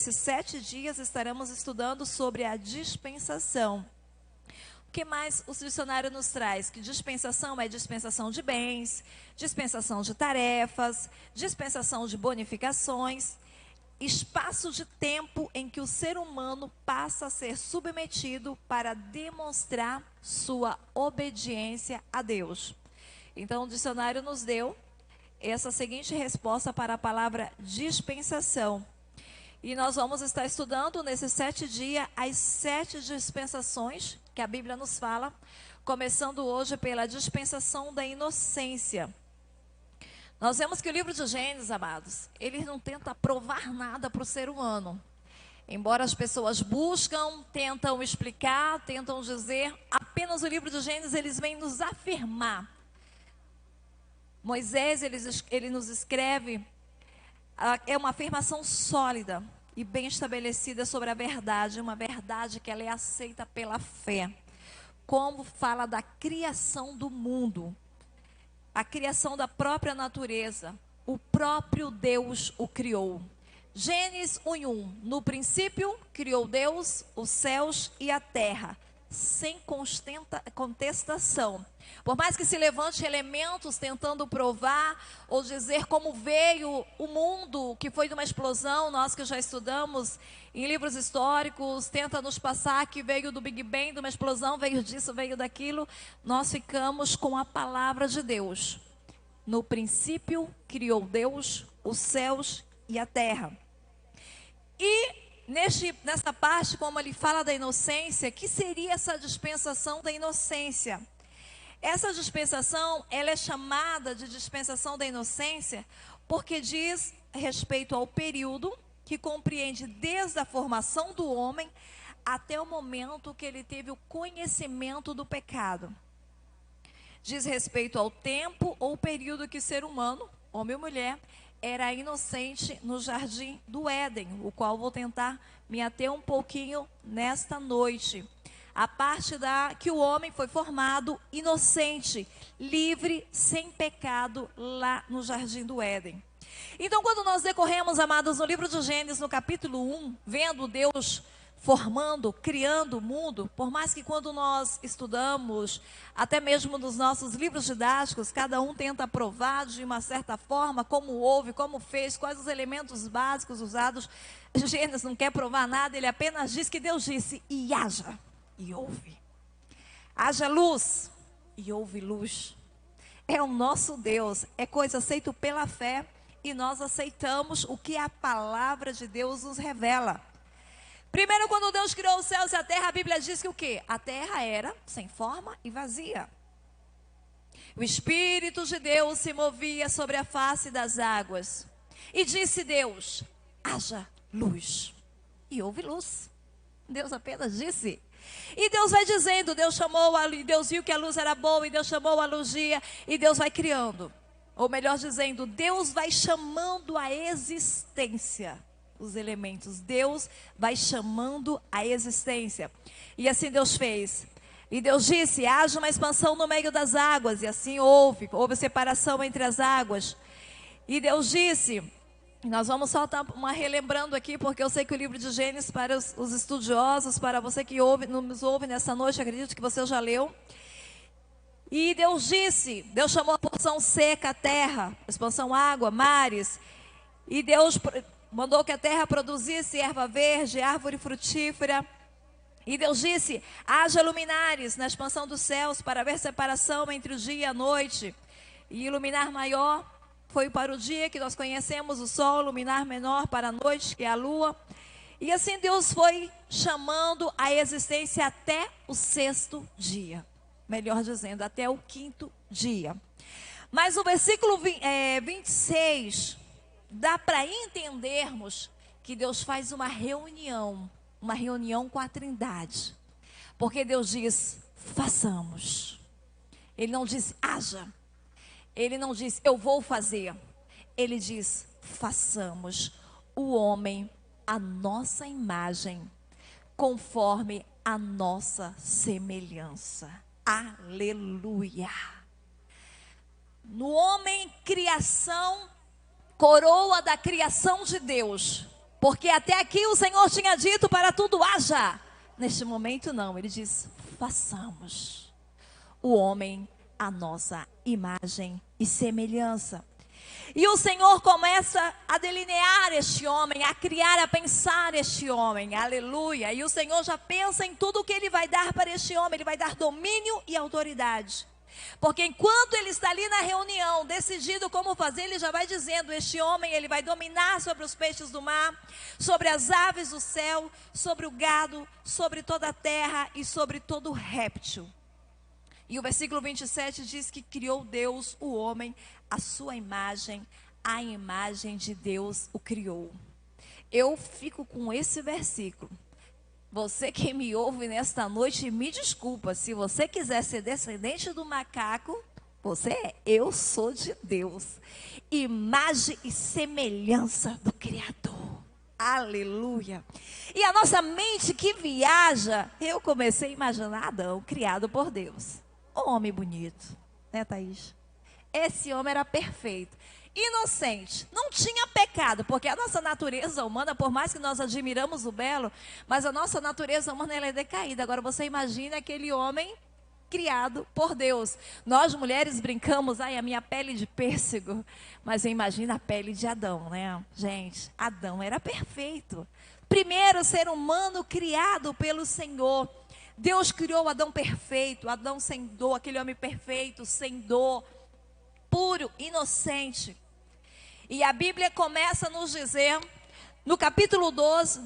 Esses 7 dias estaremos estudando sobre a dispensação. O que mais o dicionário nos traz? Que dispensação é dispensação de bens, dispensação de tarefas, dispensação de bonificações, espaço de tempo em que o ser humano passa a ser submetido para demonstrar sua obediência a Deus. Então, o dicionário nos deu essa seguinte resposta para a palavra dispensação. E nós vamos estar estudando nesses 7 dias as 7 dispensações que a Bíblia nos fala, começando hoje pela dispensação da inocência. Nós vemos que o livro de Gênesis, amados, ele não tenta provar nada para o ser humano. Embora as pessoas buscam, tentam explicar, tentam dizer, apenas o livro de Gênesis eles vêm nos afirmar. Moisés, ele nos escreve, é uma afirmação sólida e bem estabelecida sobre a verdade, uma verdade que ela é aceita pela fé. Como fala da criação do mundo, a criação da própria natureza, o próprio Deus o criou. Gênesis 1:1, no princípio criou Deus os céus e a terra, sem contestação. Por mais que se levante elementos tentando provar ou dizer como veio o mundo, que foi de uma explosão, nós que já estudamos em livros históricos, tenta nos passar que veio do Big Bang, de uma explosão, veio disso, veio daquilo, nós ficamos com a palavra de Deus. No princípio criou Deus os céus e a terra. E nessa parte, como ele fala da inocência, que seria essa dispensação da inocência? Essa dispensação, ela é chamada de dispensação da inocência porque diz respeito ao período que compreende desde a formação do homem até o momento que ele teve o conhecimento do pecado. Diz respeito ao tempo ou período que o ser humano, homem ou mulher, era inocente no jardim do Éden, o qual vou tentar me ater um pouquinho nesta noite. A parte que o homem foi formado inocente, livre, sem pecado, lá no jardim do Éden. Então, quando nós decorremos, amados, no livro de Gênesis, no capítulo 1, vendo Deus formando, criando o mundo, por mais que quando nós estudamos, até mesmo nos nossos livros didáticos, cada um tenta provar de uma certa forma como houve, como fez, quais os elementos básicos usados. Gênesis não quer provar nada, ele apenas diz que Deus disse, e haja, e houve. Haja luz, e houve luz. É o nosso Deus, é coisa aceita pela fé, e nós aceitamos o que a palavra de Deus nos revela. Primeiro, quando Deus criou os céus e a terra, a Bíblia diz que o quê? A terra era sem forma e vazia. O Espírito de Deus se movia sobre a face das águas. E disse Deus, haja luz. E houve luz. Deus apenas disse. E Deus vai dizendo, Deus chamou, Deus viu que a luz era boa, e Deus chamou a luz dia, e Deus vai criando. Ou melhor dizendo, Deus vai chamando a existência. Os elementos, Deus vai chamando a existência. E assim Deus fez. E Deus disse, haja uma expansão no meio das águas. E assim houve separação entre as águas. E Deus disse, nós vamos só estar relembrando aqui, porque eu sei que o livro de Gênesis, para os estudiosos, para você que nos ouve nessa noite, acredito que você já leu. E Deus disse, Deus chamou a porção seca, a terra, expansão água, mares. E Deus mandou que a terra produzisse erva verde, árvore frutífera. E Deus disse, haja luminares na expansão dos céus para haver separação entre o dia e a noite. E o luminar maior foi para o dia, que nós conhecemos o sol, luminar menor para a noite, que é a lua. E assim Deus foi chamando a existência até o 6º dia. Melhor dizendo, até o 5º dia. Mas o versículo 26... dá para entendermos que Deus faz uma reunião com a Trindade. Porque Deus diz, façamos. Ele não diz, haja. Ele não diz, eu vou fazer. Ele diz, façamos o homem à nossa imagem, conforme a nossa semelhança. Aleluia. No homem, criação, coroa da criação de Deus, Porque até aqui o Senhor tinha dito para tudo haja. Neste momento não, ele diz, façamos o homem à nossa imagem e semelhança. E o Senhor começa a delinear este homem, a criar, a pensar este homem, aleluia. E o Senhor já pensa em tudo o que Ele vai dar para este homem, Ele vai dar domínio e autoridade. Porque enquanto ele está ali na reunião, decidido como fazer, ele já vai dizendo, este homem, ele vai dominar sobre os peixes do mar, sobre as aves do céu, sobre o gado, sobre toda a terra e sobre todo réptil. E o versículo 27 diz que criou Deus o homem, a sua imagem, a imagem de Deus o criou. Eu fico com esse versículo. Você que me ouve nesta noite, me desculpa, se você quiser ser descendente do macaco, eu sou de Deus. Imagem e semelhança do Criador. Aleluia. E a nossa mente que viaja, eu comecei a imaginar Adão, criado por Deus. Um homem bonito, né, Thaís? Esse homem era perfeito, inocente, não tinha pecado, porque a nossa natureza humana, por mais que nós admiramos o belo, mas a nossa natureza humana ela é decaída. Agora você imagina aquele homem criado por Deus. Nós mulheres brincamos, ai, a minha pele de pêssego, mas imagina a pele de Adão, né? Gente, Adão era perfeito. Primeiro ser humano criado pelo Senhor. Deus criou Adão perfeito, Adão sem dor, aquele homem perfeito, sem dor, puro, inocente. E a Bíblia começa a nos dizer, no capítulo 2,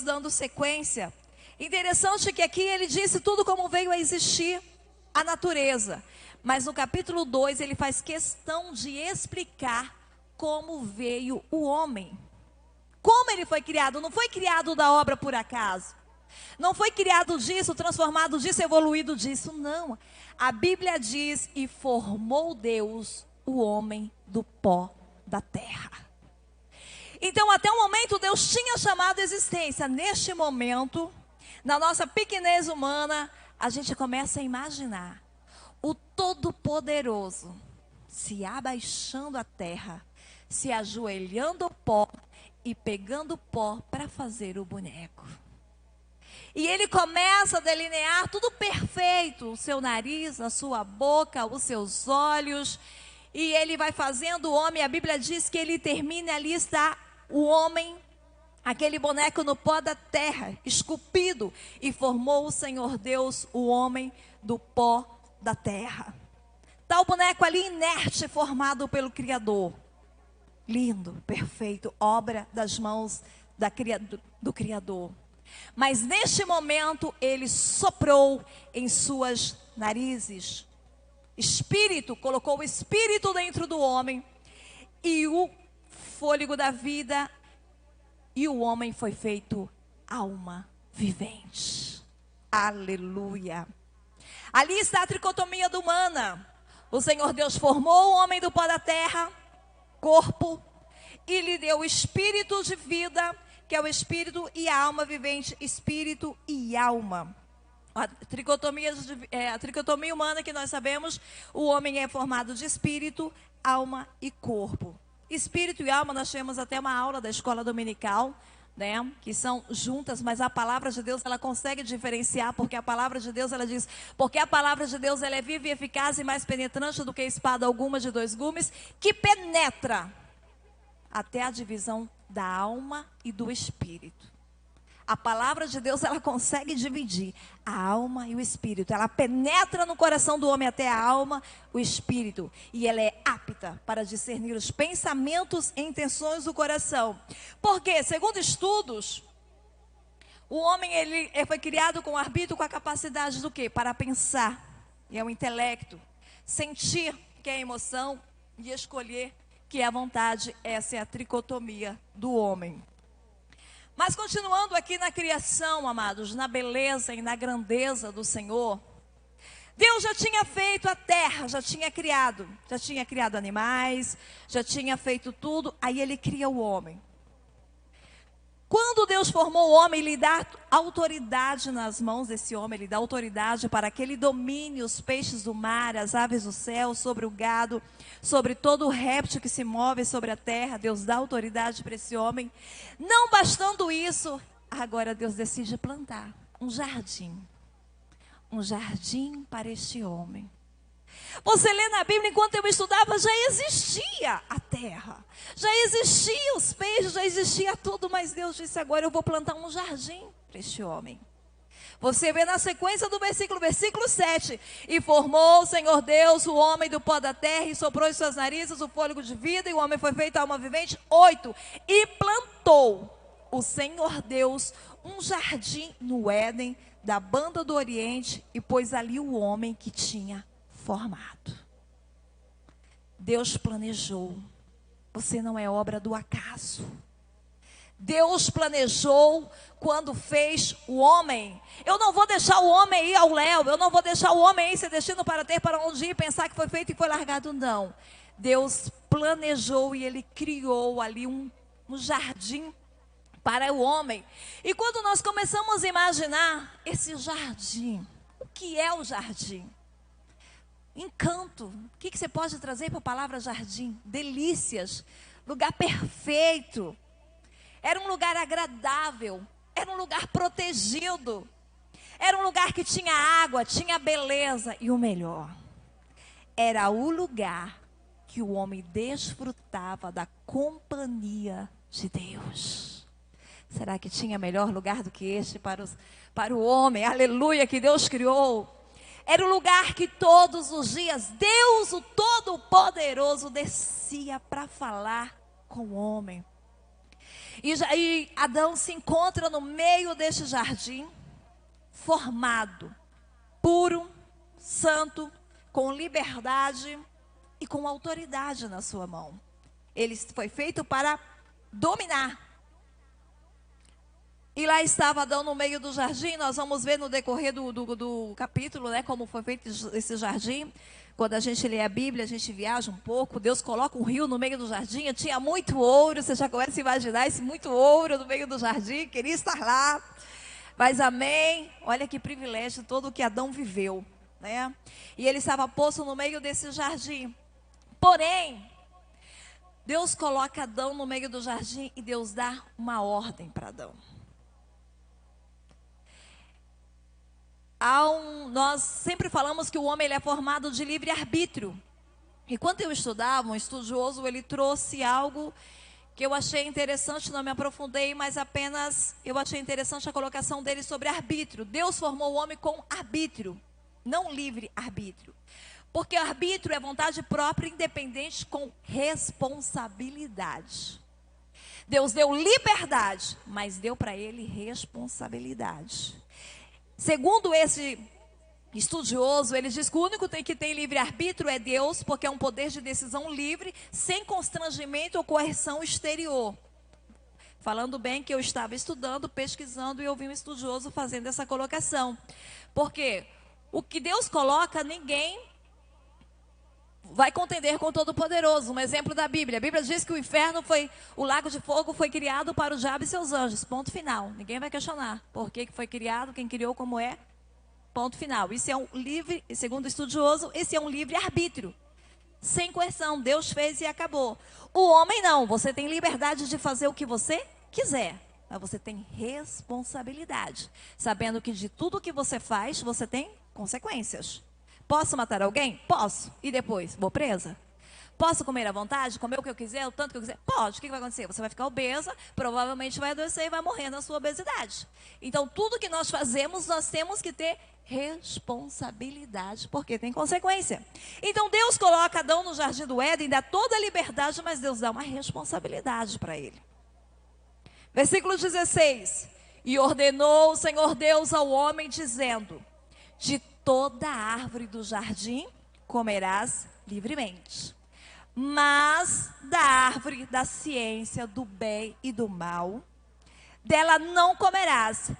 dando sequência. Interessante que aqui ele disse tudo como veio a existir a natureza. Mas no capítulo 2 ele faz questão de explicar como veio o homem. Como ele foi criado, não foi criado da obra por acaso. Não foi criado disso, transformado disso, evoluído disso, não. A Bíblia diz, e formou Deus o homem do pó da terra. Então até o momento Deus tinha chamado a existência. Neste momento, na nossa pequenez humana, a gente começa a imaginar o Todo-Poderoso se abaixando a terra, se ajoelhando ao pó e pegando pó para fazer o boneco. E ele começa a delinear tudo perfeito, o seu nariz, a sua boca, os seus olhos. E ele vai fazendo o homem, a Bíblia diz que ele termina ali, está o homem, aquele boneco no pó da terra, esculpido. E formou o Senhor Deus o homem do pó da terra. Está o boneco ali inerte, formado pelo Criador. Lindo, perfeito, obra das mãos do Criador. Mas neste momento ele soprou em suas narizes. Espírito, colocou o espírito dentro do homem. E o fôlego da vida. E o homem foi feito alma vivente. Aleluia. Ali está a tricotomia do humana. O Senhor Deus formou o homem do pó da terra, corpo, e lhe deu o espírito de vida, que é o espírito e a alma vivente, espírito e alma. A tricotomia humana que nós sabemos, o homem é formado de espírito, alma e corpo. Espírito e alma, nós temos até uma aula da escola dominical, né, que são juntas, mas a palavra de Deus, ela consegue diferenciar, porque a palavra de Deus, ela diz, porque a palavra de Deus, ela é viva e eficaz e mais penetrante do que espada alguma de dois gumes, que penetra até a divisão da alma e do espírito. A palavra de Deus, ela consegue dividir a alma e o espírito. Ela penetra no coração do homem até a alma, o espírito. E ela é apta para discernir os pensamentos e intenções do coração. Porque, segundo estudos, o homem ele foi criado com arbítrio, com a capacidade do quê? Para pensar, e é o intelecto. Sentir, que é a emoção, e escolher, que é a vontade. Essa é a tricotomia do homem. Mas continuando aqui na criação, amados, na beleza e na grandeza do Senhor, Deus já tinha feito a terra, já tinha criado animais, já tinha feito tudo, aí Ele cria o homem. Quando Deus formou o homem, lhe dá autoridade nas mãos desse homem, lhe dá autoridade para que ele domine os peixes do mar, as aves do céu, sobre o gado, sobre todo o réptil que se move sobre a terra. Deus dá autoridade para esse homem. Não bastando isso, agora Deus decide plantar um jardim para este homem. Você lê na Bíblia, enquanto eu estudava, já existia a terra, já existiam os peixes, já existia tudo, mas Deus disse: agora eu vou plantar um jardim para este homem. Você vê na sequência do versículo 7, e formou o Senhor Deus o homem do pó da terra, e soprou em suas narizes o fôlego de vida, e o homem foi feito alma vivente. 8, e plantou o Senhor Deus um jardim no Éden, da banda do Oriente, e pôs ali o homem que tinha formado. Deus planejou. Você não é obra do acaso. Deus planejou quando fez o homem. Eu não vou deixar o homem ir ao léu. Eu não vou deixar o homem ir ser destino para ter para onde ir, pensar que foi feito e foi largado. Não. Deus planejou e Ele criou ali um jardim para o homem. E quando nós começamos a imaginar esse jardim, o que é o jardim? Encanto. O que você pode trazer para a palavra jardim? Delícias. Lugar perfeito. Era um lugar agradável. Era um lugar protegido. Era um lugar que tinha água, tinha beleza. E o melhor, era o lugar que o homem desfrutava da companhia de Deus. Será que tinha melhor lugar do que este para o homem? Aleluia, que Deus criou. Era o lugar que todos os dias Deus, o Todo-Poderoso, descia para falar com o homem. E Adão se encontra no meio deste jardim, formado, puro, santo, com liberdade e com autoridade na sua mão. Ele foi feito para dominar. E lá estava Adão no meio do jardim. Nós vamos ver no decorrer do capítulo, né, como foi feito esse jardim. Quando a gente lê a Bíblia, a gente viaja um pouco. Deus coloca um rio no meio do jardim. Tinha muito ouro. Você já começa a imaginar esse muito ouro no meio do jardim. Queria estar lá. Mas amém. Olha que privilégio todo o que Adão viveu, né? E ele estava posto no meio desse jardim. Porém, Deus coloca Adão no meio do jardim e Deus dá uma ordem para Adão. Nós sempre falamos que o homem ele é formado de livre-arbítrio. E quando eu estudava, um estudioso, ele trouxe algo que eu achei interessante, não me aprofundei, mas apenas eu achei interessante a colocação dele sobre arbítrio. Deus formou o homem com arbítrio, não livre-arbítrio. Porque arbítrio é vontade própria, independente, com responsabilidade. Deus deu liberdade, mas deu para ele responsabilidade. Segundo esse estudioso, ele diz que o único que tem livre-arbítrio é Deus, porque é um poder de decisão livre, sem constrangimento ou coerção exterior. Falando bem que eu estava estudando, pesquisando, e eu vi um estudioso fazendo essa colocação. Porque o que Deus coloca, ninguém vai contender com o Todo-Poderoso. Um exemplo da Bíblia. A Bíblia diz que o lago de fogo foi criado para o diabo e seus anjos. Ponto final. Ninguém vai questionar por que foi criado, quem criou, como é. Ponto final. Isso é um livre, segundo o estudioso, esse é um livre-arbítrio. Sem coerção. Deus fez e acabou. O homem não. Você tem liberdade de fazer o que você quiser. Mas você tem responsabilidade. Sabendo que de tudo que você faz, você tem consequências. Posso matar alguém? Posso. E depois? Vou presa? Posso comer à vontade? Comer o que eu quiser, o tanto que eu quiser? Pode. O que vai acontecer? Você vai ficar obesa, provavelmente vai adoecer e vai morrer na sua obesidade. Então, tudo que nós fazemos, nós temos que ter responsabilidade, porque tem consequência. Então, Deus coloca Adão no jardim do Éden, dá toda a liberdade, mas Deus dá uma responsabilidade para ele. Versículo 16. E ordenou o Senhor Deus ao homem, dizendo: de toda árvore do jardim comerás livremente, mas da árvore da ciência do bem e do mal, dela não comerás,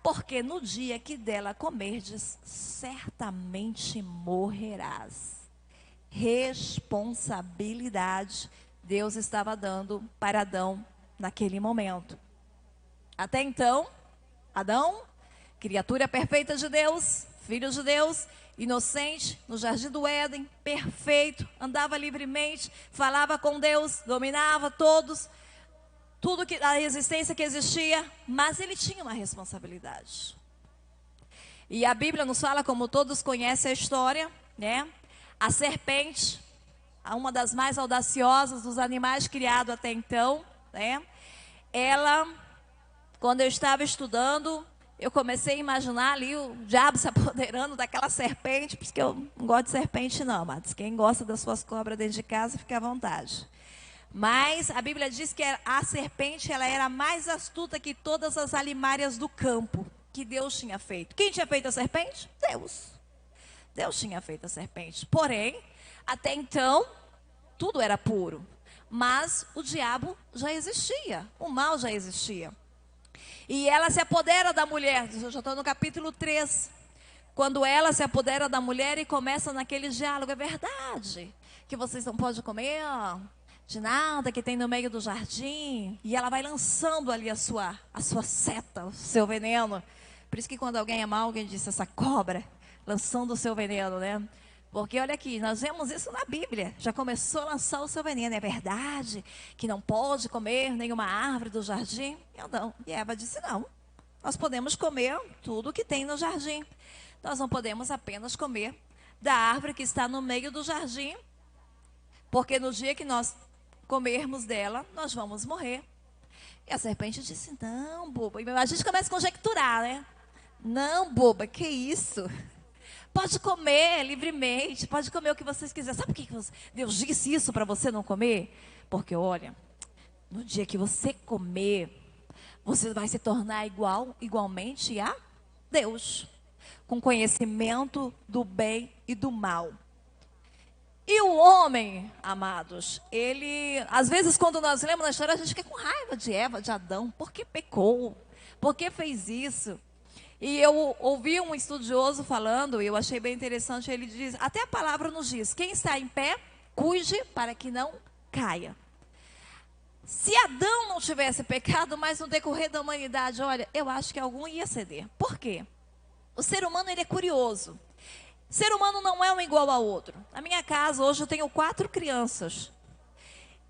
porque no dia que dela comerdes, certamente morrerás. Responsabilidade Deus estava dando para Adão naquele momento. Até então, Adão, criatura perfeita de Deus, filho de Deus, inocente, no jardim do Éden, perfeito, andava livremente, falava com Deus, dominava tudo que a existência que existia, mas ele tinha uma responsabilidade. E a Bíblia nos fala, como todos conhecem a história, né? A serpente, uma das mais audaciosas dos animais criados até então, né? Ela, quando eu estava estudando, eu comecei a imaginar ali o diabo se apoderando daquela serpente, porque eu não gosto de serpente não, mas quem gosta das suas cobras dentro de casa, fica à vontade. Mas a Bíblia diz que a serpente, ela era mais astuta que todas as alimárias do campo que Deus tinha feito. Quem tinha feito a serpente? Deus. Deus tinha feito a serpente. Porém, até então, tudo era puro. Mas o diabo já existia, o mal já existia. E ela se apodera da mulher, eu já estou no capítulo 3. Quando ela se apodera da mulher e começa naquele diálogo, é verdade que vocês não podem comer de nada que tem no meio do jardim. E ela vai lançando ali a sua seta, o seu veneno. Por isso que quando alguém é mau, alguém diz essa cobra, lançando o seu veneno, né? Porque olha aqui, nós vemos isso na Bíblia. Já começou a lançar o seu veneno. É verdade que não pode comer nenhuma árvore do jardim? E Eva disse não. Nós podemos comer tudo que tem no jardim. Nós não podemos apenas comer da árvore que está no meio do jardim. Porque no dia que nós comermos dela, nós vamos morrer. E a serpente disse, não, boba. E a gente começa a conjecturar, né? Não, boba, que isso? Pode comer livremente, pode comer o que vocês quiserem. Sabe por que Deus disse isso para você não comer? Porque, olha, no dia que você comer, você vai se tornar igualmente a Deus, com conhecimento do bem e do mal. E o homem, amados, ele, às vezes quando nós lemos a história, a gente fica com raiva de Eva, de Adão. Por que pecou? Por que fez isso? E eu ouvi um estudioso falando, e eu achei bem interessante, ele diz, até a palavra nos diz, quem está em pé, cuide para que não caia. Se Adão não tivesse pecado, mas no decorrer da humanidade, olha, eu acho que algum ia ceder. Por quê? O ser humano, ele é curioso. O ser humano não é um igual ao outro. Na minha casa, hoje eu tenho 4 crianças.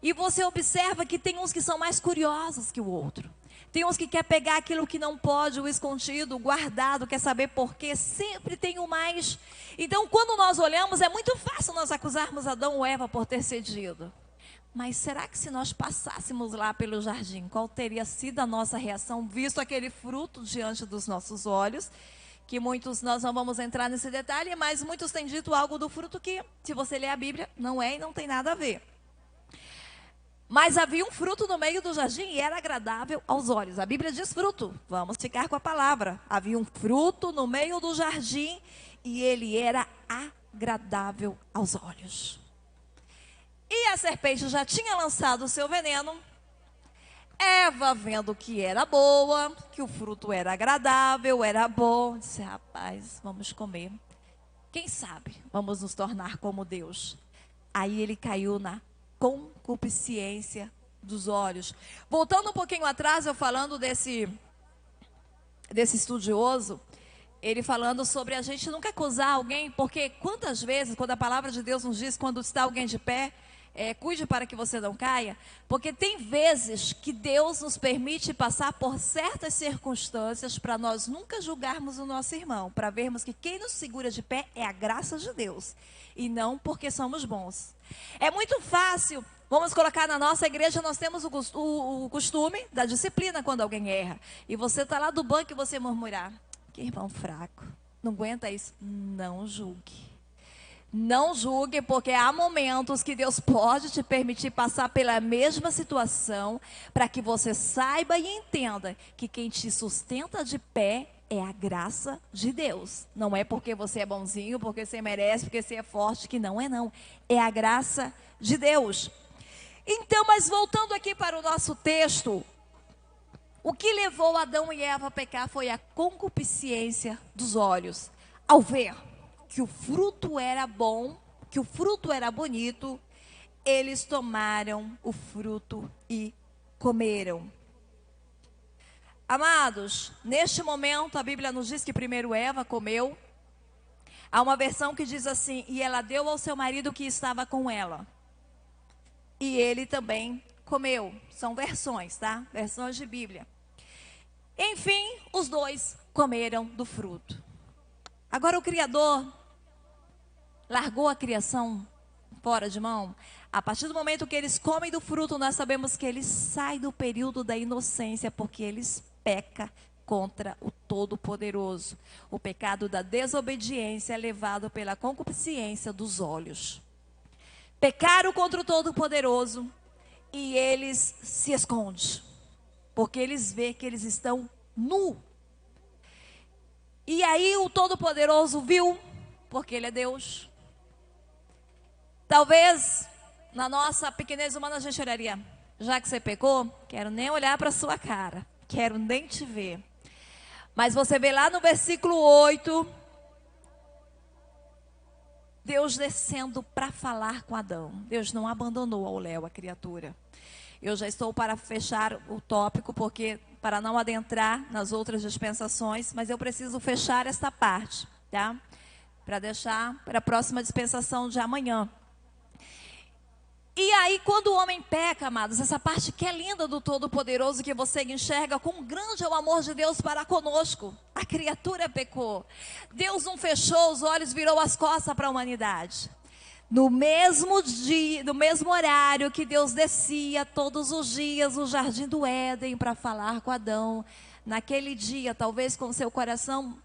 E você observa que tem uns que são mais curiosos que o outro. Tem uns que quer pegar aquilo que não pode, o escondido, o guardado, quer saber por quê, sempre tem o mais. Então, quando nós olhamos, é muito fácil nós acusarmos Adão ou Eva por ter cedido. Mas será que se nós passássemos lá pelo jardim, qual teria sido a nossa reação, visto aquele fruto diante dos nossos olhos? Que muitos, nós não vamos entrar nesse detalhe, mas muitos têm dito algo do fruto que, se você ler a Bíblia, não é e não tem nada a ver. Mas havia um fruto no meio do jardim e era agradável aos olhos. A Bíblia diz fruto, vamos ficar com a palavra. Havia um fruto no meio do jardim e ele era agradável aos olhos. E a serpente já tinha lançado o seu veneno. Eva, vendo que era boa, que o fruto era agradável, era bom, disse, rapaz, vamos comer. Quem sabe vamos nos tornar como Deus. Aí ele caiu na concupiscência dos olhos. Voltando um pouquinho atrás, eu falando desse estudioso, ele falando sobre a gente nunca acusar alguém, porque quantas vezes, quando a palavra de Deus nos diz, quando está alguém de pé, cuide para que você não caia, porque tem vezes que Deus nos permite passar por certas circunstâncias para nós nunca julgarmos o nosso irmão, para vermos que quem nos segura de pé é a graça de Deus, e não porque somos bons. É muito fácil, vamos colocar na nossa igreja, nós temos o costume da disciplina quando alguém erra, e você está lá do banco e você murmurar, que irmão fraco, não aguenta isso, não julgue. Não julgue, porque há momentos que Deus pode te permitir passar pela mesma situação, para que você saiba e entenda que quem te sustenta de pé é a graça de Deus. Não é porque você é bonzinho, porque você merece, porque você é forte, que não é não. É a graça de Deus. Então, mas voltando aqui para o nosso texto, o que levou Adão e Eva a pecar foi a concupiscência dos olhos. Ao ver que o fruto era bom, que o fruto era bonito, eles tomaram o fruto e comeram. Amados, neste momento a Bíblia nos diz que primeiro Eva comeu. Há uma versão que diz assim: e ela deu ao seu marido que estava com ela. E ele também comeu. São versões, tá? Versões de Bíblia. Enfim, os dois comeram do fruto. Agora o Criador largou a criação fora de mão. A partir do momento que eles comem do fruto, nós sabemos que eles saem do período da inocência, porque eles pecam contra o Todo-Poderoso. O pecado da desobediência é levado pela concupiscência dos olhos. Pecaram contra o Todo-Poderoso e eles se escondem, porque eles veem que eles estão nus. E aí o Todo-Poderoso viu, porque Ele é Deus. Talvez na nossa pequenez humana a gente olharia: já que você pecou, quero nem olhar para a sua cara, quero nem te ver. Mas você vê lá no versículo 8, Deus descendo para falar com Adão. Deus não abandonou ao léu a criatura. Eu já estou para fechar o tópico, porque para não adentrar nas outras dispensações, mas eu preciso fechar esta parte, tá? Para deixar para a próxima dispensação de amanhã. E aí, quando o homem peca, amados, essa parte que é linda do Todo-Poderoso, que você enxerga quão grande é o amor de Deus para conosco. A criatura pecou. Deus não fechou os olhos, virou as costas para a humanidade. No mesmo dia, no mesmo horário que Deus descia todos os dias no jardim do Éden para falar com Adão, naquele dia, talvez com seu coração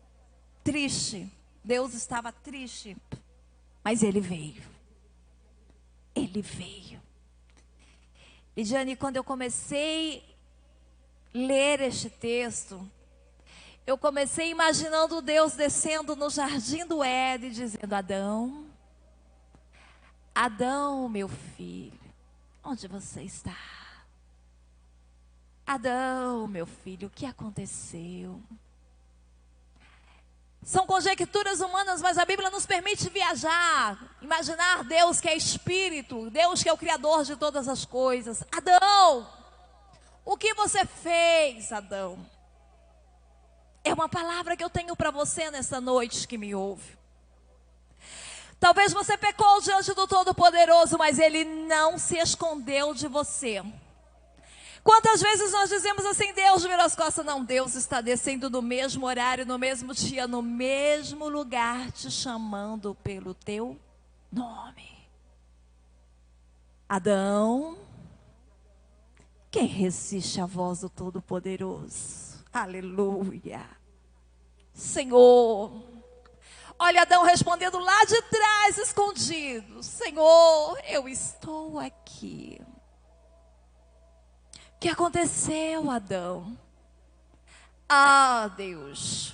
triste, Deus estava triste, mas Ele veio. Ele veio. Lidiane, quando eu comecei a ler este texto, eu comecei imaginando Deus descendo no jardim do Éden, dizendo: Adão, Adão, meu filho, onde você está? Adão, meu filho, o que aconteceu? São conjecturas humanas, mas a Bíblia nos permite viajar, imaginar Deus que é Espírito, Deus que é o Criador de todas as coisas. Adão, o que você fez, Adão? É uma palavra que eu tenho para você nessa noite que me ouve. Talvez você pecou diante do Todo-Poderoso, mas Ele não se escondeu de você. Quantas vezes nós dizemos assim: Deus virou as costas? Não, Deus está descendo no mesmo horário, no mesmo dia, no mesmo lugar, te chamando pelo teu nome. Adão, quem resiste à voz do Todo-Poderoso? Aleluia. Senhor, olha Adão respondendo lá de trás, escondido: Senhor, eu estou aqui. O que aconteceu, Adão? Ah, Deus,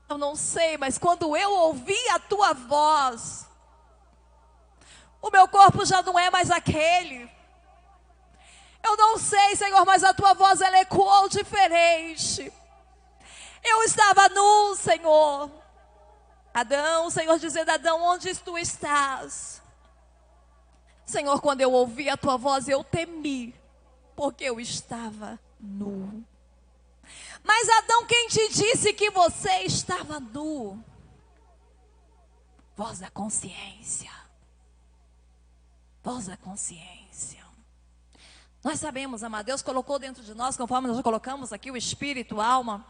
eu não sei, mas quando eu ouvi a tua voz, o meu corpo já não é mais aquele. Eu não sei, Senhor, mas a tua voz, ela ecoou diferente. Eu estava nu, Senhor. Adão, o Senhor dizendo: Adão, onde tu estás? Senhor, quando eu ouvi a tua voz, eu temi, porque eu estava nu. Mas Adão, quem te disse que você estava nu? Voz da consciência. Voz da consciência. Nós sabemos, amado, Deus colocou dentro de nós, conforme nós colocamos aqui, o espírito, a alma,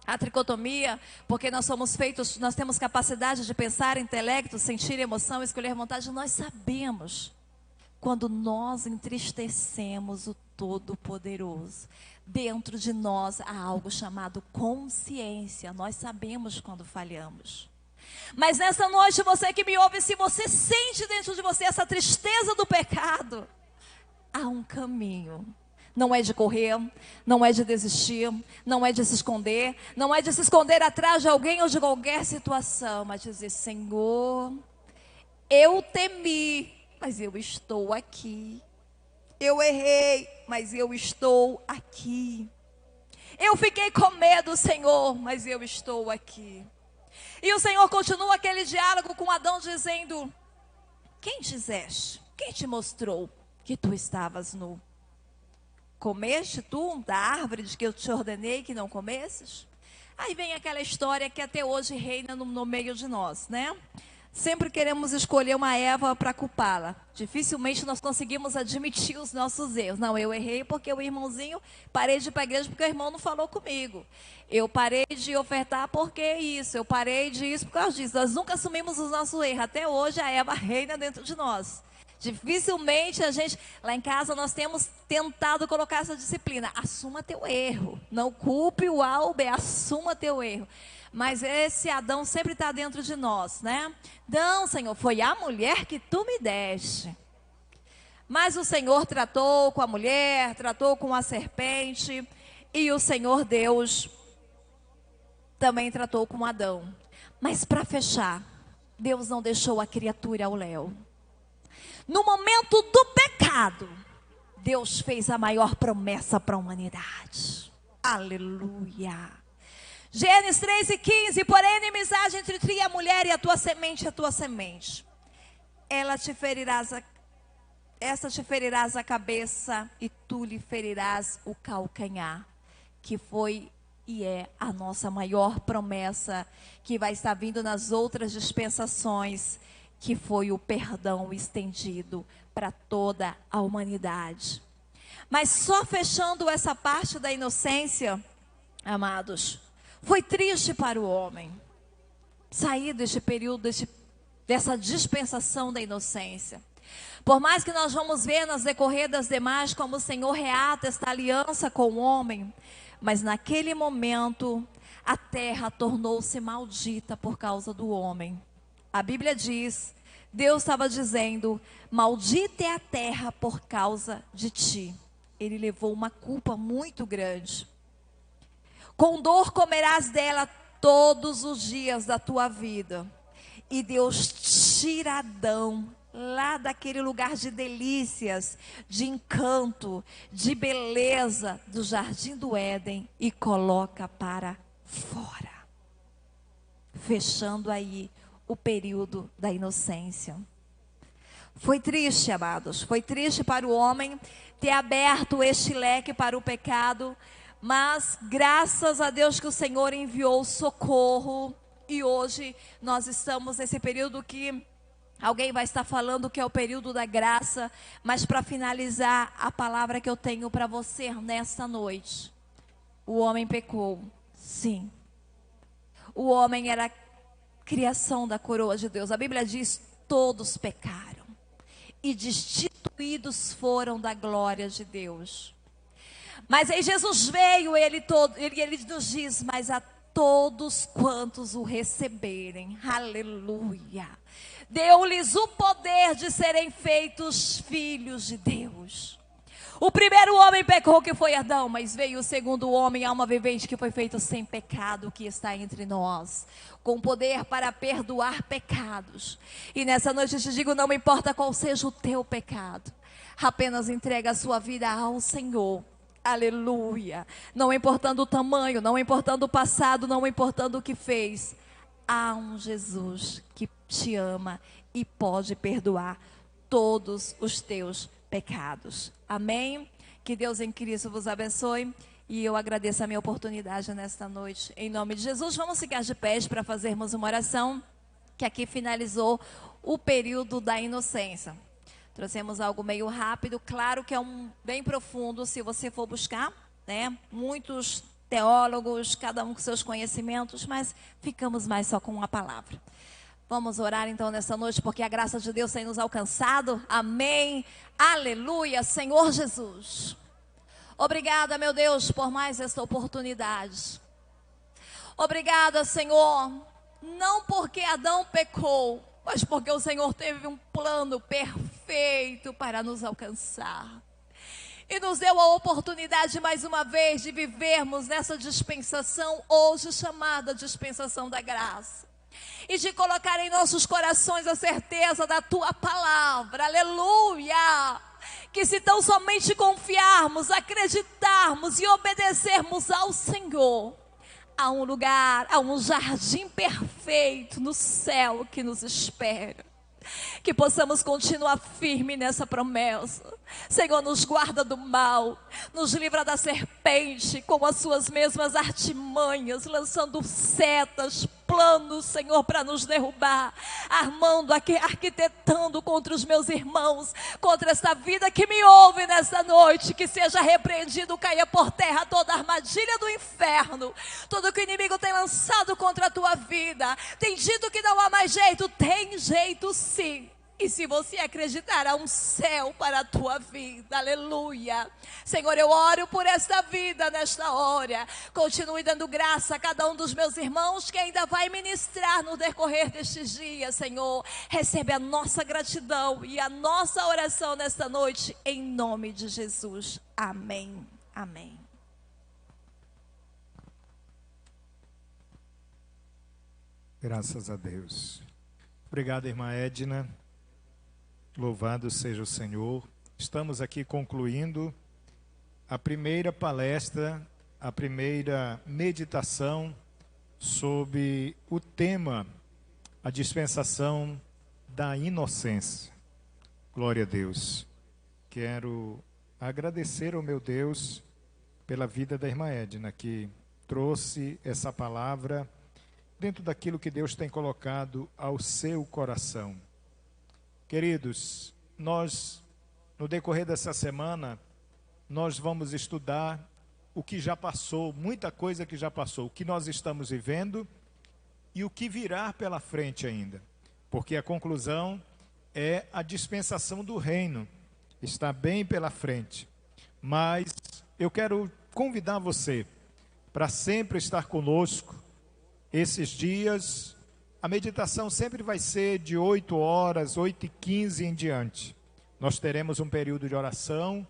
a tricotomia, porque nós somos feitos, nós temos capacidade de pensar, intelecto, sentir emoção, escolher vontade. Nós sabemos quando nós entristecemos o Todo-Poderoso. Dentro de nós há algo chamado consciência. Nós sabemos quando falhamos. Mas nessa noite, você que me ouve, se você sente dentro de você essa tristeza do pecado, há um caminho. Não é de correr, não é de desistir, não é de se esconder, não é de se esconder atrás de alguém ou de qualquer situação, mas dizer: Senhor, eu temi, mas eu estou aqui. Eu errei, mas eu estou aqui. Eu fiquei com medo, Senhor, mas eu estou aqui. E o Senhor continua aquele diálogo com Adão dizendo: quem disseste? Quem te mostrou que tu estavas nu? comeste tu da árvore de que eu te ordenei que não comesses? Aí vem aquela história que até hoje reina no meio de nós, né? Sempre queremos escolher uma Eva para culpá-la. Dificilmente nós conseguimos admitir os nossos erros. Não, eu errei porque o irmãozinho, parei de ir para a igreja porque o irmão não falou comigo. Eu parei de ofertar porque isso, eu parei de isso por causa disso. Nós nunca assumimos os nossos erros. Até hoje a Eva reina dentro de nós. Dificilmente a gente, lá em casa nós temos tentado colocar essa disciplina. Assuma teu erro. Não culpe o Albe, assuma teu erro. Mas esse Adão sempre está dentro de nós, né? Não, Senhor, foi a mulher que tu me deste. Mas o Senhor tratou com a mulher, tratou com a serpente. E o Senhor Deus também tratou com Adão. Mas para fechar, Deus não deixou a criatura ao léu. No momento do pecado, Deus fez a maior promessa para a humanidade. Aleluia. Gênesis 3:15, porém a inimizade entre ti e a mulher e a tua semente. Esta te ferirás a cabeça e tu lhe ferirás o calcanhar. Que foi e é a nossa maior promessa, que vai estar vindo nas outras dispensações, que foi o perdão estendido para toda a humanidade. Mas só fechando essa parte da inocência, amados, foi triste para o homem sair deste período, dessa dispensação da inocência. Por mais que nós vamos ver nas decorrer das demais como o Senhor reata esta aliança com o homem, mas naquele momento a terra tornou-se maldita por causa do homem. A Bíblia diz, Deus estava dizendo, maldita é a terra por causa de ti. Ele levou uma culpa muito grande. Com dor comerás dela todos os dias da tua vida. E Deus tira Adão lá daquele lugar de delícias, de encanto, de beleza do jardim do Éden e coloca para fora. Fechando aí o período da inocência. Foi triste, amados, foi triste para o homem ter aberto este leque para o pecado, mas graças a Deus que o Senhor enviou socorro, e hoje nós estamos nesse período que alguém vai estar falando que é o período da graça, mas para finalizar a palavra que eu tenho para você nesta noite, o homem pecou, sim, o homem era a criação da coroa de Deus, a Bíblia diz, todos pecaram, e destituídos foram da glória de Deus. Mas aí Jesus veio, ele nos diz, mas a todos quantos o receberem, aleluia, deu-lhes o poder de serem feitos filhos de Deus. O primeiro homem pecou, que foi Adão, mas veio o segundo homem, alma vivente, que foi feito sem pecado, que está entre nós, com poder para perdoar pecados. E nessa noite eu te digo, não importa qual seja o teu pecado, apenas entrega a sua vida ao Senhor. Aleluia, não importando o tamanho, não importando o passado, não importando o que fez, há um Jesus que te ama e pode perdoar todos os teus pecados, amém? Que Deus em Cristo vos abençoe, e eu agradeço a minha oportunidade nesta noite, em nome de Jesus. Vamos ficar de pés para fazermos uma oração, que aqui finalizou o período da inocência. Trouxemos algo meio rápido, claro que é bem profundo, se você for buscar, né? Muitos teólogos, cada um com seus conhecimentos, mas ficamos mais só com uma palavra. Vamos orar então nessa noite, porque a graça de Deus tem nos alcançado, amém, aleluia, Senhor Jesus. Obrigada, meu Deus, por mais esta oportunidade. Obrigada, Senhor, não porque Adão pecou, mas porque o Senhor teve um plano perfeito para nos alcançar. E nos deu a oportunidade mais uma vez de vivermos nessa dispensação, hoje chamada dispensação da graça. E de colocar em nossos corações a certeza da tua palavra, aleluia. Que se tão somente confiarmos, acreditarmos e obedecermos ao Senhor, há um lugar, há um jardim perfeito no céu que nos espera. Que possamos continuar firme nessa promessa. Senhor, nos guarda do mal, nos livra da serpente, com as suas mesmas artimanhas, lançando setas, planos, Senhor, para nos derrubar, armando, arquitetando contra os meus irmãos, contra esta vida que me ouve nesta noite. Que seja repreendido, caia por terra toda armadilha do inferno, tudo que o inimigo tem lançado contra a tua vida. Tem dito que não há mais jeito, tem jeito sim. E se você acreditar, há um céu para a tua vida, aleluia. Senhor, eu oro por esta vida nesta hora. Continue dando graça a cada um dos meus irmãos que ainda vai ministrar no decorrer destes dias, Senhor. Recebe a nossa gratidão e a nossa oração nesta noite, em nome de Jesus. Amém. Amém. Graças a Deus. Obrigado, irmã Edna. Louvado seja o Senhor. Estamos aqui concluindo a primeira palestra, a primeira meditação sobre o tema, a dispensação da inocência. Glória a Deus. Quero agradecer ao meu Deus pela vida da irmã Edna, que trouxe essa palavra dentro daquilo que Deus tem colocado ao seu coração. Queridos, nós, no decorrer dessa semana, nós vamos estudar o que já passou, muita coisa que já passou, o que nós estamos vivendo e o que virá pela frente ainda. Porque a conclusão é a dispensação do reino, está bem pela frente. Mas eu quero convidar você para sempre estar conosco esses dias. A meditação sempre vai ser de 8 horas, 8h15 em diante. Nós teremos um período de oração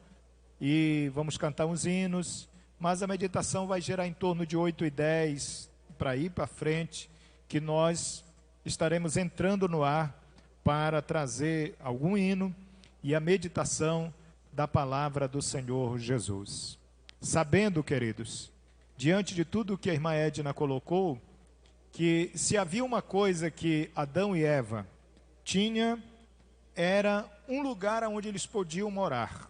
e vamos cantar uns hinos, mas a meditação vai gerar em torno de 8h10 para ir para frente, que nós estaremos entrando no ar para trazer algum hino e a meditação da palavra do Senhor Jesus. Sabendo, queridos, diante de tudo que a irmã Edna colocou, que se havia uma coisa que Adão e Eva tinham, era um lugar onde eles podiam morar.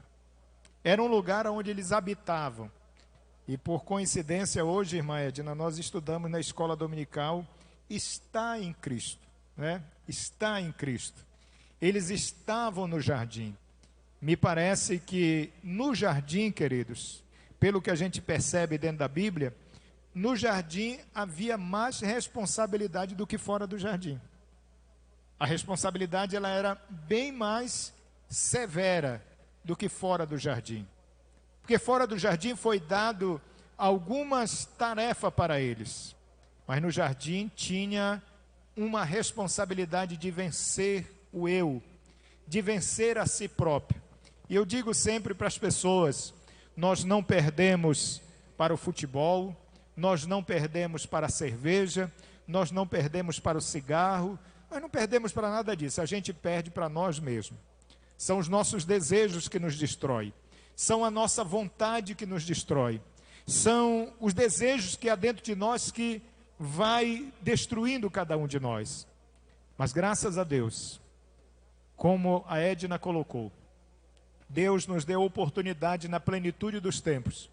Era um lugar onde eles habitavam. E por coincidência, hoje, irmã Edna, nós estudamos na escola dominical, está em Cristo, né? Está em Cristo. Eles estavam no jardim. Me parece que no jardim, queridos, pelo que a gente percebe dentro da Bíblia, no jardim havia mais responsabilidade do que fora do jardim. A responsabilidade ela era bem mais severa do que fora do jardim. Porque fora do jardim foi dado algumas tarefas para eles. Mas no jardim tinha uma responsabilidade de vencer o eu, de vencer a si próprio. E eu digo sempre para as pessoas, nós não perdemos para o futebol, nós não perdemos para a cerveja, nós não perdemos para o cigarro, nós não perdemos para nada disso, a gente perde para nós mesmos. São os nossos desejos que nos destroem, são a nossa vontade que nos destrói, são os desejos que há dentro de nós que vai destruindo cada um de nós. Mas graças a Deus, como a Edna colocou, Deus nos deu a oportunidade na plenitude dos tempos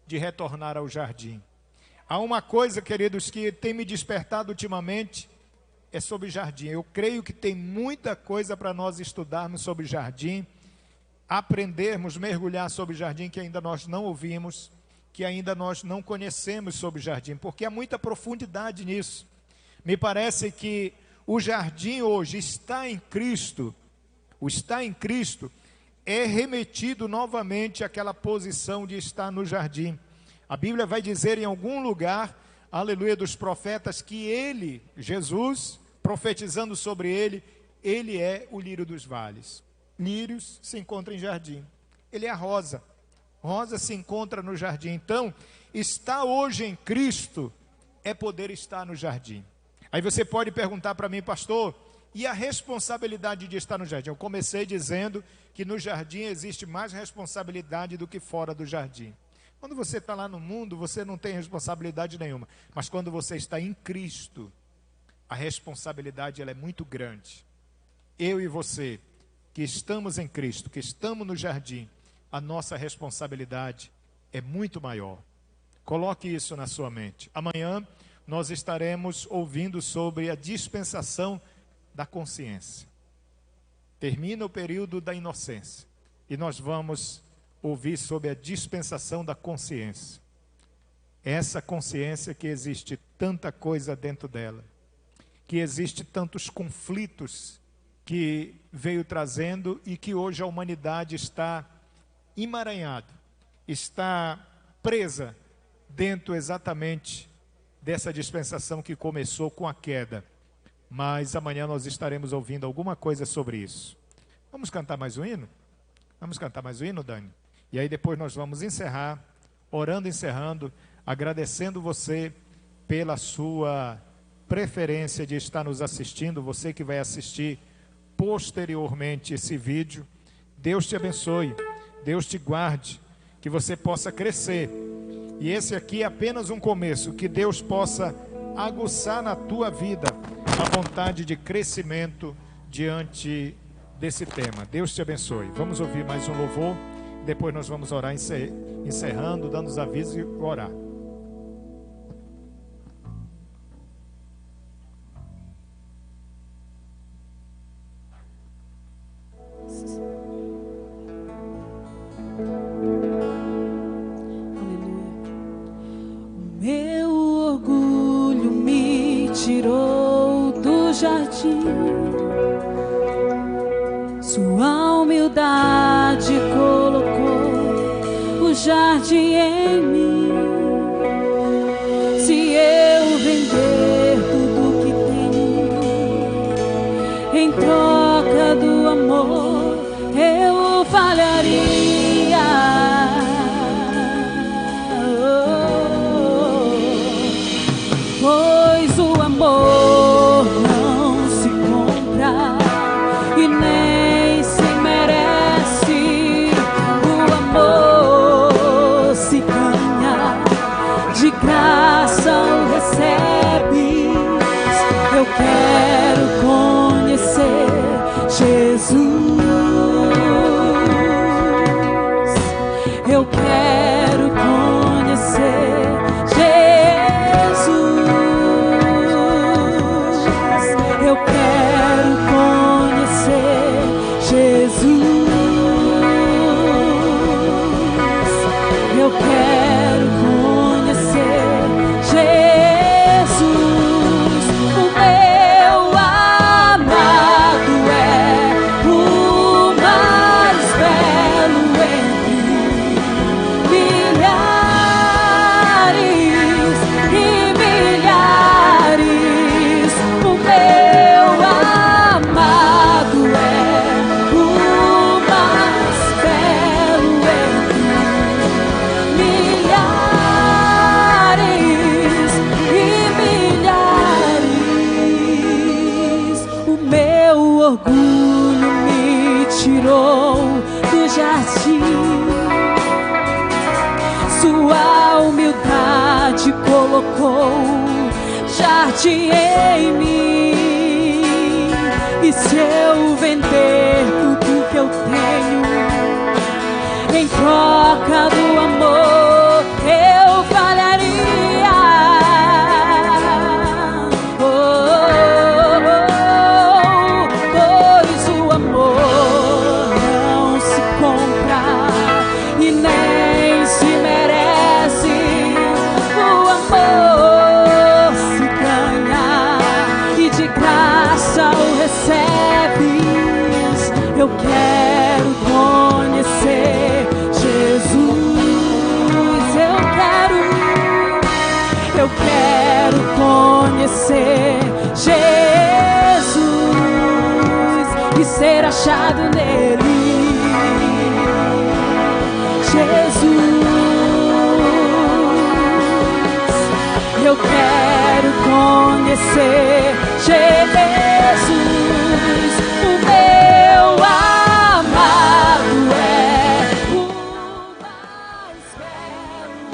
de retornar ao jardim. Há uma coisa, queridos, que tem me despertado ultimamente, é sobre jardim. Eu creio que tem muita coisa para nós estudarmos sobre jardim, aprendermos, mergulhar sobre jardim que ainda nós não ouvimos, que ainda nós não conhecemos sobre jardim, porque há muita profundidade nisso. Me parece que o jardim hoje está em Cristo, o estar em Cristo é remetido novamente àquela posição de estar no jardim. A Bíblia vai dizer em algum lugar, aleluia, dos profetas, que ele, Jesus, profetizando sobre ele, ele é o lírio dos vales. Lírios se encontram em jardim. Ele é a rosa. Rosa se encontra no jardim. Então, estar hoje em Cristo é poder estar no jardim. Aí você pode perguntar para mim, pastor, e a responsabilidade de estar no jardim? Eu comecei dizendo que no jardim existe mais responsabilidade do que fora do jardim. Quando você está lá no mundo, você não tem responsabilidade nenhuma. Mas quando você está em Cristo, a responsabilidade ela é muito grande. eu e você, que estamos em Cristo, que estamos no jardim, a nossa responsabilidade é muito maior. Coloque isso na sua mente. Amanhã nós estaremos ouvindo sobre a dispensação da consciência. Termina o período da inocência e nós vamos ouvir sobre a dispensação da consciência. Essa consciência que existe tanta coisa dentro dela, que existe tantos conflitos que veio trazendo e que hoje a humanidade está emaranhada, está presa dentro exatamente dessa dispensação que começou com a queda. Mas amanhã nós estaremos ouvindo alguma coisa sobre isso. Vamos cantar mais um hino? Vamos cantar mais um hino, Dani? E aí depois nós vamos encerrar, orando, encerrando, agradecendo você pela sua preferência de estar nos assistindo, você que vai assistir posteriormente esse vídeo. Deus te abençoe, Deus te guarde, que você possa crescer. E esse aqui é apenas um começo, que Deus possa aguçar na tua vida a vontade de crescimento diante desse tema. Deus te abençoe. Vamos ouvir mais um louvor, depois nós vamos orar encerrando, dando os avisos e orar. Meu orgulho me tirou do jardim, sua humildade colocou o jardim em mim. Se eu vender tudo que tenho em troca do amor, eu falharia. Pois o amor não se compra e nem se merece. O amor se ganha, de graça o recebes. Eu quero conhecer Jesus. Eu quero conhecer Jesus. Eu quero conhecer Jesus. Eu quero conhecer Jesus. O meu amado é o mais belo entre milhares e milhares. O meu amado é o mais belo entre milhares e milhares. O meu orgulho me tirou do jardim, sua humildade colocou jardim em mim. E se eu vender tudo que eu tenho em troca do amor, eu falharia. Pois o amor não se compra e nem se merece. O amor se ganha e de graça o recebes. Eu quero conhecer Jesus. Eu quero conhecer Jesus e ser achado nele. Jesus, eu quero conhecer Jesus. O meu amado é o mais belo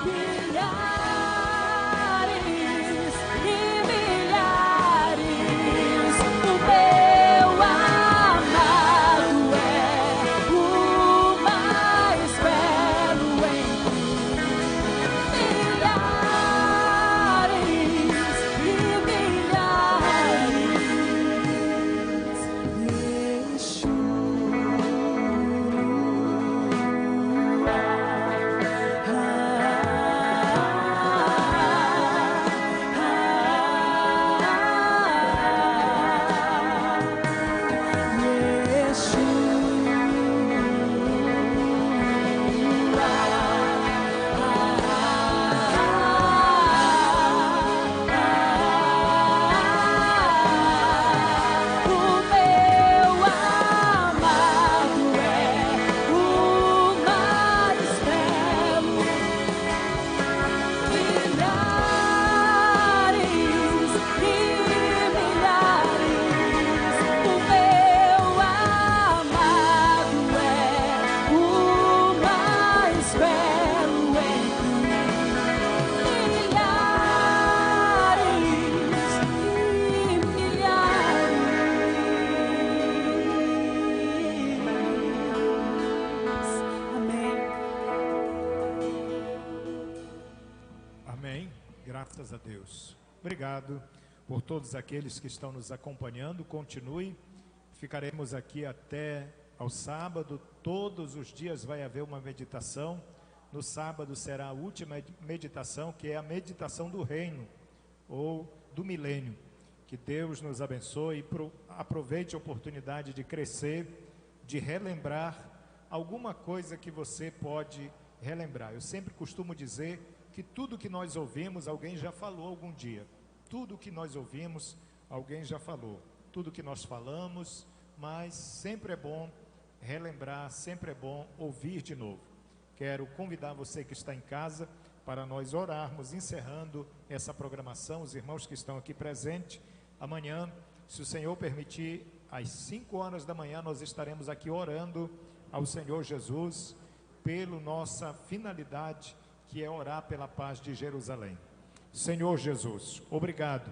entre milhares e milhares. O Amém. Graças a Deus. Obrigado por todos aqueles que estão nos acompanhando. Continue. Ficaremos aqui até ao sábado. Todos os dias vai haver uma meditação. No sábado será a última meditação, que é a meditação do reino ou do milênio. Que Deus nos abençoe e aproveite a oportunidade de crescer, de relembrar alguma coisa que você pode relembrar. Eu sempre costumo dizer que tudo que nós ouvimos, alguém já falou algum dia. Tudo que nós ouvimos, alguém já falou. Tudo que nós falamos, mas sempre é bom relembrar, sempre é bom ouvir de novo. Quero convidar você que está em casa para nós orarmos, encerrando essa programação. Os irmãos que estão aqui presentes, amanhã, se o Senhor permitir, às 5 horas da manhã, nós estaremos aqui orando ao Senhor Jesus, pela nossa finalidade, que é orar pela paz de Jerusalém. Senhor Jesus, obrigado.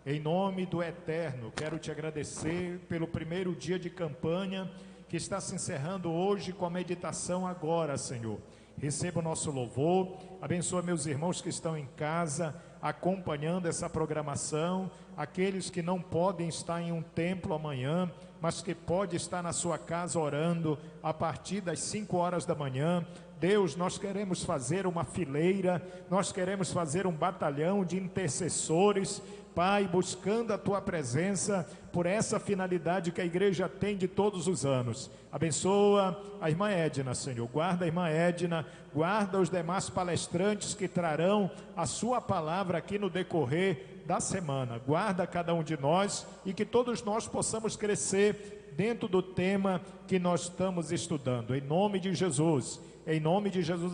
Em nome do Eterno, quero te agradecer pelo primeiro dia de campanha que está se encerrando hoje com a meditação agora, Senhor. Receba o nosso louvor, abençoa meus irmãos que estão em casa acompanhando essa programação, aqueles que não podem estar em um templo amanhã, mas que pode estar na sua casa orando a partir das 5 horas da manhã. Deus, nós queremos fazer uma fileira, nós queremos fazer um batalhão de intercessores, Pai, buscando a Tua presença por essa finalidade que a igreja tem de todos os anos. Abençoa a irmã Edna, Senhor, guarda a irmã Edna, guarda os demais palestrantes que trarão a Sua palavra aqui no decorrer da semana. Guarda cada um de nós e que todos nós possamos crescer dentro do tema que nós estamos estudando. Em nome de Jesus,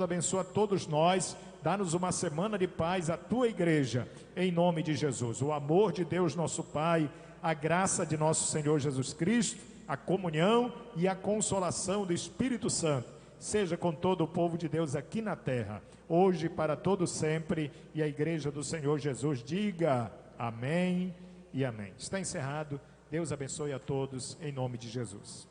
abençoa todos nós. Dá-nos uma semana de paz, a Tua igreja, em nome de Jesus. O amor de Deus nosso Pai, a graça de nosso Senhor Jesus Cristo, a comunhão e a consolação do Espírito Santo, seja com todo o povo de Deus aqui na terra, hoje para todo sempre, e a igreja do Senhor Jesus diga amém e amém. Está encerrado. Deus abençoe a todos, em nome de Jesus.